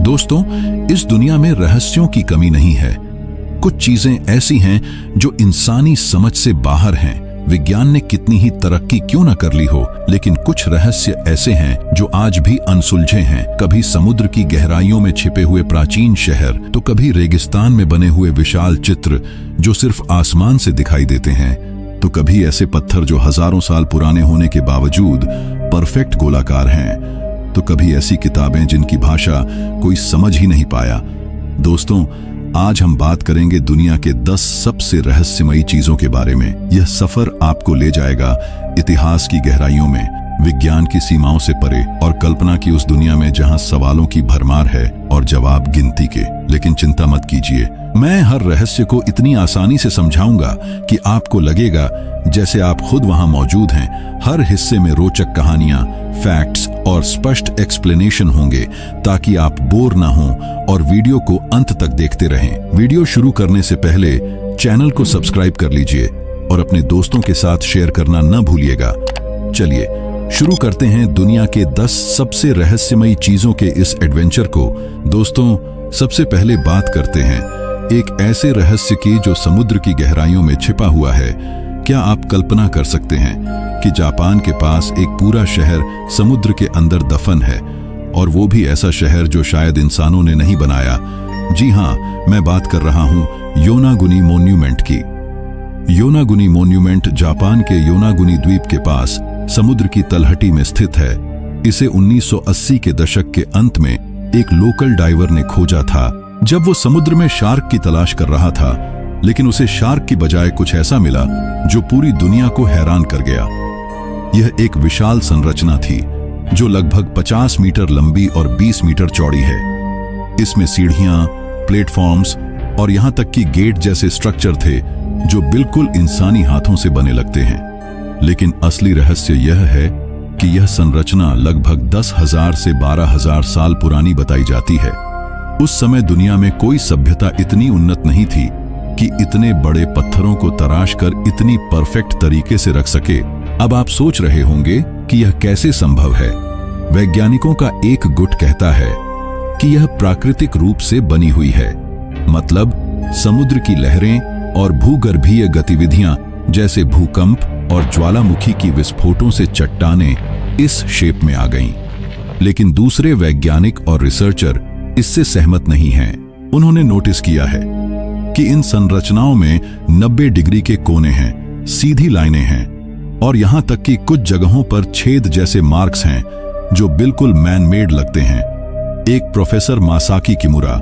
दोस्तों, इस दुनिया में रहस्यों की कमी नहीं है। कुछ चीजें ऐसी हैं जो इंसानी समझ से बाहर हैं। विज्ञान ने कितनी ही तरक्की क्यों न कर ली हो, लेकिन कुछ रहस्य ऐसे हैं जो आज भी अनसुलझे हैं। कभी समुद्र की गहराइयों में छिपे हुए प्राचीन शहर, तो कभी रेगिस्तान में बने हुए विशाल चित्र जो सिर्फ आसमान से दिखाई देते हैं, तो कभी ऐसे पत्थर जो हजारों साल पुराने होने के बावजूद परफेक्ट गोलाकार हैं, तो कभी ऐसी किताबें जिनकी भाषा कोई समझ ही नहीं पाया। दोस्तों, आज हम बात करेंगे दुनिया के 10 सबसे रहस्यमयी चीजों के बारे में। यह सफर आपको ले जाएगा इतिहास की गहराइयों में, विज्ञान की सीमाओं से परे और कल्पना की उस दुनिया में जहां सवालों की भरमार है और जवाब गिनती के। लेकिन चिंता मत कीजिए, मैं हर रहस्य को इतनी आसानी से समझाऊंगा कि आपको लगेगा जैसे आप खुद वहां मौजूद हैं। हर हिस्से में रोचक कहानियां, फैक्ट्स और स्पष्ट एक्सप्लेनेशन होंगे ताकि आप बोर ना हों और वीडियो को अंत तक देखते रहें। वीडियो शुरू करने से पहले चैनल को सब्सक्राइब कर लीजिए और अपने दोस्तों के साथ शेयर करना न भूलिएगा। चलिए शुरू करते हैं दुनिया के 10 सबसे रहस्यमयी चीजों के इस एडवेंचर को। दोस्तों, सबसे पहले बात करते हैं एक ऐसे रहस्य की जो समुद्र की गहराइयों में छिपा हुआ है। क्या आप कल्पना कर सकते हैं कि जापान के पास एक पूरा शहर समुद्र के अंदर दफन है, और वो भी ऐसा शहर जो शायद इंसानों ने नहीं बनाया। जी हां, मैं बात कर रहा हूं योनागुनी मॉन्यूमेंट की। योनागुनी मॉन्यूमेंट जापान के योनागुनी द्वीप के पास समुद्र की तलहटी में स्थित है। इसे 1980 के दशक के अंत में एक लोकल डाइवर ने खोजा था जब वो समुद्र में शार्क की तलाश कर रहा था, लेकिन उसे शार्क की बजाय कुछ ऐसा मिला जो पूरी दुनिया को हैरान कर गया। यह एक विशाल संरचना थी जो लगभग 50 मीटर लंबी और 20 मीटर चौड़ी है। इसमें सीढ़ियां, प्लेटफॉर्म्स और यहां तक कि गेट जैसे स्ट्रक्चर थे जो बिल्कुल इंसानी हाथों से बने लगते हैं। लेकिन असली रहस्य यह है कि यह संरचना लगभग 10,000 से 12,000 साल पुरानी बताई जाती है। उस समय दुनिया में कोई सभ्यता इतनी उन्नत नहीं थी कि इतने बड़े पत्थरों को तराश कर इतनी परफेक्ट तरीके से रख सके। अब आप सोच रहे होंगे कि यह कैसे संभव है। वैज्ञानिकों का एक गुट कहता है कि यह प्राकृतिक रूप से बनी हुई है, मतलब समुद्र की लहरें और भूगर्भीय गतिविधियां जैसे भूकंप और ज्वालामुखी की विस्फोटों से चट्टानें इस शेप में आ गईं। लेकिन दूसरे वैज्ञानिक और रिसर्चर इससे सहमत नहीं हैं। उन्होंने नोटिस किया है कि इन संरचनाओं में 90 डिग्री के कोने हैं, सीधी लाइनें हैं और यहां तक कि कुछ जगहों पर छेद जैसे मार्क्स हैं जो बिल्कुल मैन मेड लगते हैं। एक प्रोफेसर मासाकी किमुरा,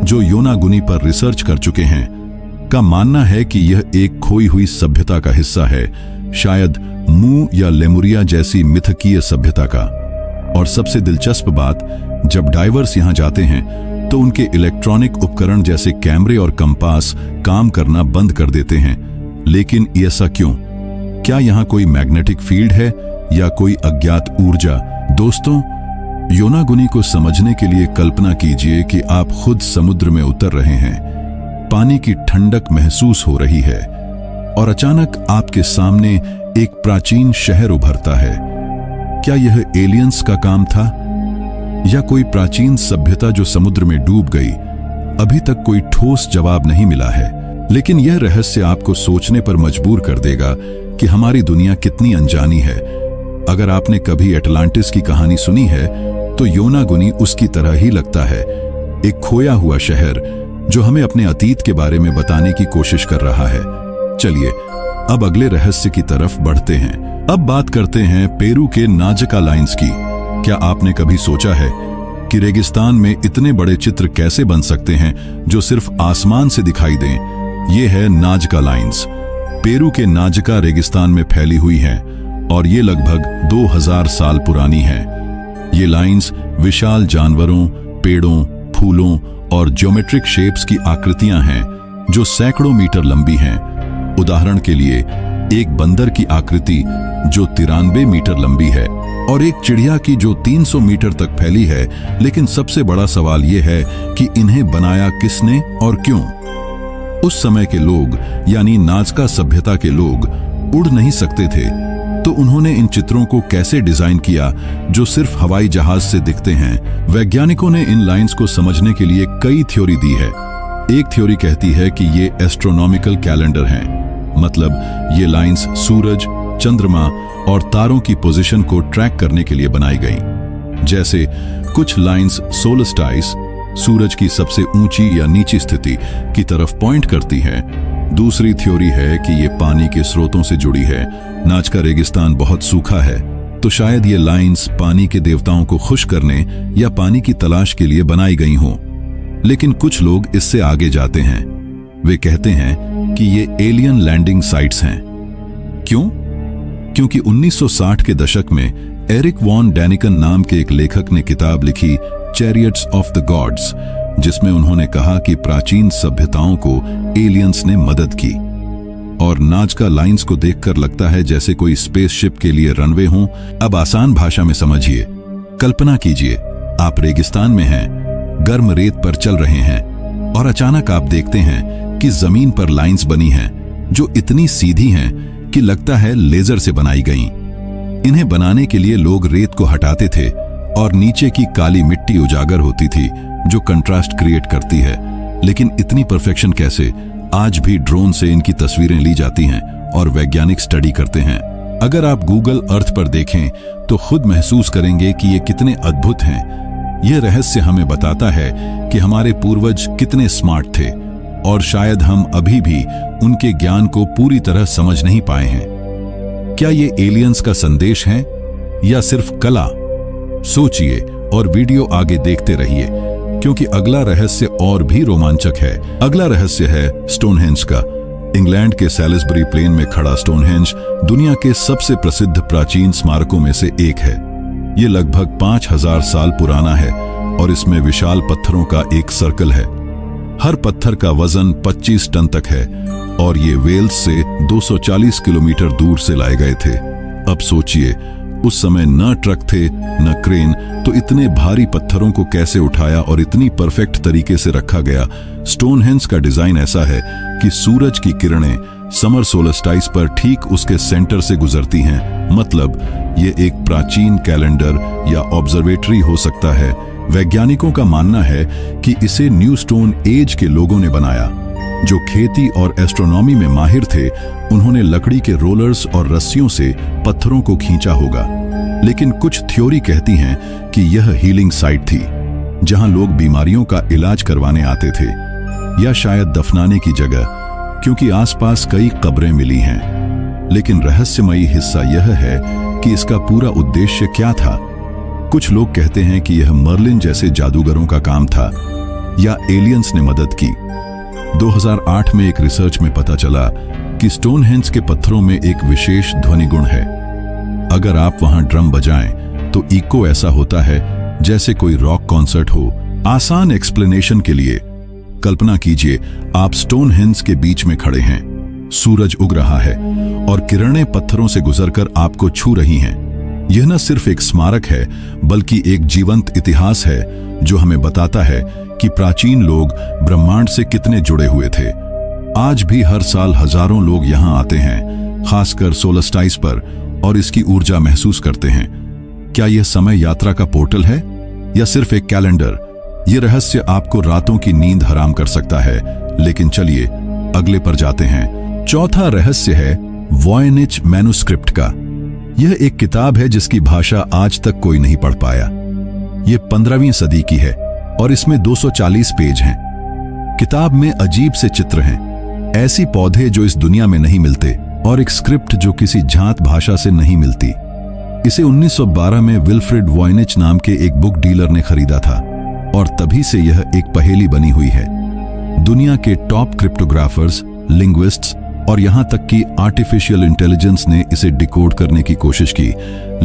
जो योनागुनी पर रिसर्च कर चुके हैं, का मानना है कि यह एक खोई हुई सभ्यता का हिस्सा है, शायद मू या लेमुरिया जैसी मिथकीय सभ्यता का। और सबसे दिलचस्प बात, जब डाइवर्स यहां जाते हैं तो उनके इलेक्ट्रॉनिक उपकरण जैसे कैमरे और कंपास काम करना बंद कर देते हैं। लेकिन ऐसा क्यों? क्या यहां कोई मैग्नेटिक फील्ड है या कोई अज्ञात ऊर्जा? दोस्तों, योनागुनी को समझने के लिए कल्पना कीजिए कि आप खुद समुद्र में उतर रहे हैं, पानी की ठंडक महसूस हो रही है और अचानक आपके सामने एक प्राचीन शहर उभरता है। क्या यह एलियंस का काम था या कोई प्राचीन सभ्यता जो समुद्र में डूब गई? अभी तक कोई ठोस जवाब नहीं मिला है, लेकिन यह रहस्य आपको सोचने पर मजबूर कर देगा कि हमारी दुनिया कितनी अनजानी है। अगर आपने कभी अटलांटिस की कहानी सुनी है तो योनागुनी उसकी तरह ही लगता है, एक खोया हुआ शहर जो हमें अपने अतीत के बारे में बताने की कोशिश कर रहा है। चलिए अब अगले रहस्य की तरफ बढ़ते हैं। अब बात करते हैं पेरू के नाजका लाइन्स की। क्या आपने कभी सोचा है कि रेगिस्तान में इतने बड़े चित्र कैसे बन सकते हैं जो सिर्फ आसमान से दिखाई दें? ये है नाजका लाइन्स। पेरू के नाजका रेगिस्तान में फैली हुई हैं और ये लगभग 2000 साल पुरानी हैं। ये लाइन्स विशाल जानवरों, पेड़ों, फूलों और ज्योमेट्रिक शेप्स की आकृतियां हैं जो सैकड़ों मीटर लंबी हैं। उदाहरण के लिए एक बंदर की आकृति जो 93 मीटर लंबी है और एक चिड़िया की जो 300 मीटर तक फैली है। लेकिन सबसे बड़ा सवाल यह है कि इन्हें बनाया किसने और क्यों? उस समय के लोग यानी नाजका सभ्यता के लोग उड़ नहीं सकते थे, तो उन्होंने इन चित्रों को कैसे डिजाइन किया जो सिर्फ हवाई जहाज से दिखते हैं? वैज्ञानिकों ने इन लाइंस को समझने के लिए कई थ्योरी दी है। एक थ्योरी कहती है कि ये एस्ट्रोनॉमिकल कैलेंडर हैं, मतलब ये लाइंस सूरज, चंद्रमा और तारों की पोजीशन को ट्रैक करने के लिए बनाई गई। जैसे कुछ लाइंस सोलस्टाइस, सूरज की सबसे ऊंची या नीची स्थिति की तरफ पॉइंट करती हैं। दूसरी थ्योरी है कि ये पानी के स्रोतों से जुड़ी है। नाजका रेगिस्तान बहुत सूखा है, तो शायद ये लाइंस पानी के देवताओं को खुश करने या पानी की तलाश के लिए बनाई गई हों। लेकिन कुछ लोग इससे आगे जाते हैं। वे कहते हैं कि ये एलियन लैंडिंग साइट्स हैं। क्यों? क्योंकि 1960 के दशक में एरिक वॉन डैनिकन नाम के एक लेखक ने किताब लिखी चैरियट्स ऑफ द गॉड्स, जिसमें उन्होंने कहा कि प्राचीन सभ्यताओं को एलियंस ने मदद की। और नाजका लाइंस को देखकर लगता है जैसे कोई स्पेसशिप के लिए रनवे हों। अब आसान भाषा में समझिए। कल्पना कीजिए, आप रेगिस्तान में हैं, गर्म रेत पर चल रहे हैं और अचानक आप देखते हैं कि जमीन पर लाइंस बनी हैं जो इतनी सीधी हैं कि लगता है लेजर से बनाई गईं। इन्हें बनाने के लिए लोग रेत को हटाते थे और नीचे की काली मिट्टी उजागर होती थी जो कंट्रास्ट क्रिएट करती है। लेकिन इतनी परफेक्शन कैसे? आज भी ड्रोन से इनकी तस्वीरें ली जाती हैं और वैज्ञानिक स्टडी करते हैं। अगर आप गूगल अर्थ पर देखें तो खुद महसूस करेंगे कि ये कितने अद्भुत हैं। यह रहस्य हमें बताता है कि हमारे पूर्वज कितने स्मार्ट थे और शायद हम अभी भी उनके ज्ञान को पूरी तरह समझ नहीं पाए हैं। क्या ये एलियंस का संदेश है या सिर्फ कला? सोचिए और वीडियो आगे देखते रहिए, क्योंकि अगला रहस्य और भी रोमांचक है। अगला रहस्य है स्टोनहेंज का। इंग्लैंड के सैलिसबरी प्लेन में खड़ा स्टोनहेंज दुनिया के सबसे प्रसिद्ध प्राचीन स्मारकों में से एक है। ये लगभग 5000 साल पुराना है और इसमें विशाल पत्थरों का एक सर्कल है। हर पत्थर का वजन 25 टन तक है और ये वेल्स से 240 किलोमीटर दूर से लाए गए थे। अब सोचिए, उस समय न ट्रक थे न क्रेन, तो इतने भारी पत्थरों को कैसे उठाया और इतनी परफेक्ट तरीके से रखा गया। स्टोनहेंज का डिजाइन ऐसा है कि सूरज की किरणें समर सोलस्टाइस पर ठीक उसके सेंटर से गुजरती हैं। मतलब ये एक प्राचीन कैलेंडर या ऑब्जर्वेटरी हो सकता है। वैज्ञानिकों का मानना है कि इसे न्यू स्टोन एज के लोगों ने बनाया। जो खेती और एस्ट्रोनॉमी में माहिर थे, उन्होंने लकड़ी के रोलर्स और रस्सियों से पत्थरों को खींचा होगा। लेकिन कुछ थ्योरी कहती हैं कि यह हीलिंग साइट थी, जहां लोग बीमारियों का इलाज करवाने आते थे, या शायद दफनाने की जगह, क्योंकि आसपास कई कब्रें मिली हैं। लेकिन रहस्यमयी हिस्सा यह है कि इसका पूरा उद्देश्य क्या था। कुछ लोग कहते हैं कि यह मर्लिन जैसे जादूगरों का काम था या एलियंस ने मदद की। 2008 में एक रिसर्च में पता चला कि स्टोनहेंज के पत्थरों में एक विशेष ध्वनि गुण है। अगर आप वहां ड्रम बजाएं तो इको ऐसा होता है जैसे कोई रॉक कॉन्सर्ट हो। आसान एक्सप्लेनेशन के लिए कल्पना कीजिए, आप स्टोनहेंज के बीच में खड़े हैं, सूरज उग रहा है और किरणें पत्थरों से गुजरकर आपको छू रही हैं। यह न सिर्फ एक स्मारक है, बल्कि एक जीवंत इतिहास है जो हमें बताता है कि प्राचीन लोग ब्रह्मांड से कितने जुड़े हुए थे। आज भी हर साल हजारों लोग यहां आते हैं, खासकर सोलस्टाइस पर, और इसकी ऊर्जा महसूस करते हैं। क्या यह समय यात्रा का पोर्टल है या सिर्फ एक कैलेंडर? यह रहस्य आपको रातों की नींद हराम कर सकता है। लेकिन चलिए अगले पर जाते हैं। चौथा रहस्य है वॉयनिच मैन्युस्क्रिप्ट का। यह एक किताब है जिसकी भाषा आज तक कोई नहीं पढ़ पाया। यह 15वीं सदी की है और इसमें 240 पेज हैं। किताब में अजीब से चित्र हैं, ऐसी पौधे जो इस दुनिया में नहीं मिलते, और एक स्क्रिप्ट जो किसी झांत भाषा से नहीं मिलती। इसे 1912 में विल्फ्रेड वॉयनिच नाम के एक बुक डीलर ने खरीदा था और तभी से यह एक पहेली बनी हुई है। दुनिया के टॉप क्रिप्टोग्राफर्स, लिंग्विस्ट्स और यहां तक कि आर्टिफिशियल इंटेलिजेंस ने इसे डिकोड करने की कोशिश की,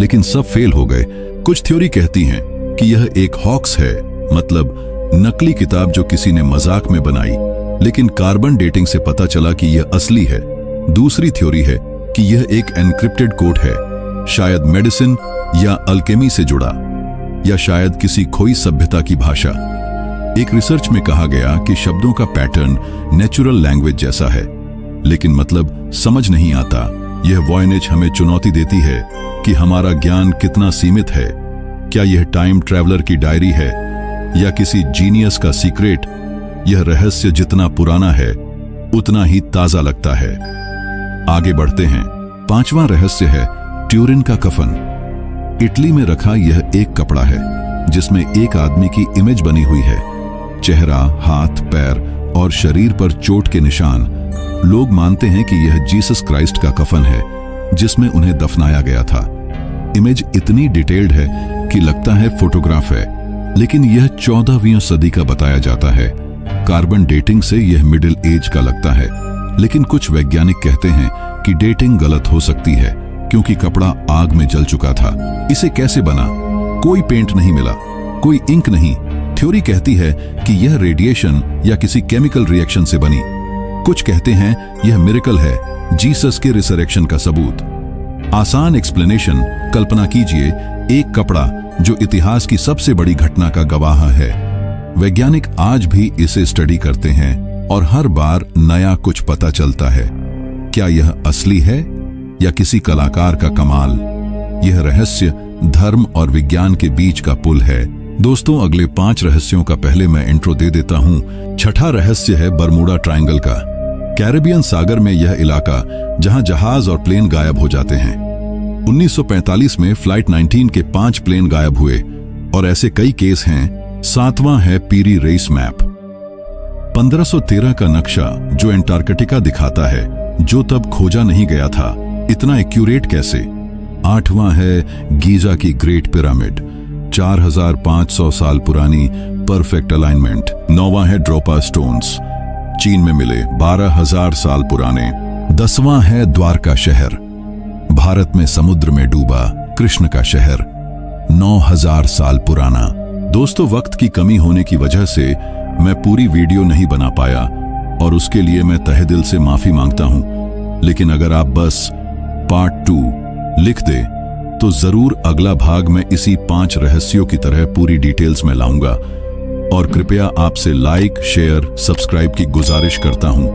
लेकिन सब फेल हो गए। कुछ थ्योरी कहती हैं कि यह एक हॉक्स है, मतलब नकली किताब जो किसी ने मजाक में बनाई, लेकिन कार्बन डेटिंग से पता चला कि यह असली है। दूसरी थ्योरी है कि यह एक एन्क्रिप्टेड कोड है, शायद मेडिसिन या अल्केमी से जुड़ा, या शायद किसी खोई सभ्यता की भाषा। एक रिसर्च में कहा गया कि शब्दों का पैटर्न नेचुरल लैंग्वेज जैसा है, लेकिन मतलब समझ नहीं आता। यह वॉयनेज हमें चुनौती देती है कि हमारा ज्ञान कितना सीमित है। क्या यह टाइम ट्रैवलर की डायरी है या किसी जीनियस का सीक्रेट? यह रहस्य जितना पुराना है उतना ही ताजा लगता है। आगे बढ़ते हैं। 5वां रहस्य है ट्यूरिन का कफन। इटली में रखा यह एक कपड़ा है जिसमें एक आदमी की इमेज बनी हुई है। चेहरा, हाथ, पैर और शरीर पर चोट के निशान। लोग मानते हैं कि यह जीसस क्राइस्ट का कफन है जिसमें उन्हें दफनाया गया था। इमेज इतनी डिटेल्ड है कि लगता है फोटोग्राफ है, लेकिन यह 14वीं सदी का बताया जाता है। कार्बन डेटिंग से यह मिडिल एज का लगता है, लेकिन कुछ वैज्ञानिक कहते हैं कि डेटिंग गलत हो सकती है क्योंकि कपड़ा आग में जल चुका था। इसे कैसे बना? कोई पेंट नहीं मिला, कोई इंक नहीं। थ्योरी कहती है कि यह रेडिएशन या किसी केमिकल रिएक्शन से बनी। कुछ कहते हैं यह मिरेकल है, जीसस के रिसरेक्शन का सबूत। आसान एक्सप्लेनेशन, कल्पना कीजिए एक कपड़ा जो इतिहास की सबसे बड़ी घटना का गवाह है। वैज्ञानिक आज भी इसे स्टडी करते हैं और हर बार नया कुछ पता चलता है। क्या यह असली है या किसी कलाकार का कमाल? यह रहस्य धर्म और विज्ञान के बीच का पुल है। दोस्तों, अगले 5 रहस्यों का पहले मैं इंट्रो दे देता हूं। 6ठा रहस्य है बरमूडा ट्रायंगल का। कैरेबियन सागर में यह इलाका जहां जहाज और प्लेन गायब हो जाते हैं। 1945 में फ्लाइट 19 के 5 प्लेन गायब हुए और ऐसे कई केस हैं। 7वां है पीरी रेस मैप। 1513 का नक्शा जो एंटार्कटिका दिखाता है, जो तब खोजा नहीं गया था। इतना एक्यूरेट कैसे? 8वां है गीजा की ग्रेट पिरामिड, 4500 साल पुरानी परफेक्ट अलाइनमेंट। 9वां है ड्रोपा स्टोन्स, चीन में मिले, 12000 साल पुराने। 10वां है द्वारका शहर, भारत में समुद्र में डूबा कृष्ण का शहर, 9000 साल पुराना। दोस्तों, वक्त की कमी होने की वजह से मैं पूरी वीडियो नहीं बना पाया और उसके लिए मैं तहे दिल से माफी मांगता हूं। लेकिन अगर आप बस पार्ट 2 लिख दे तो जरूर अगला भाग मैं इसी 5 रहस्यों की तरह पूरी डिटेल्स में लाऊंगा। और कृपया आपसे लाइक, शेयर, सब्सक्राइब की गुजारिश करता हूं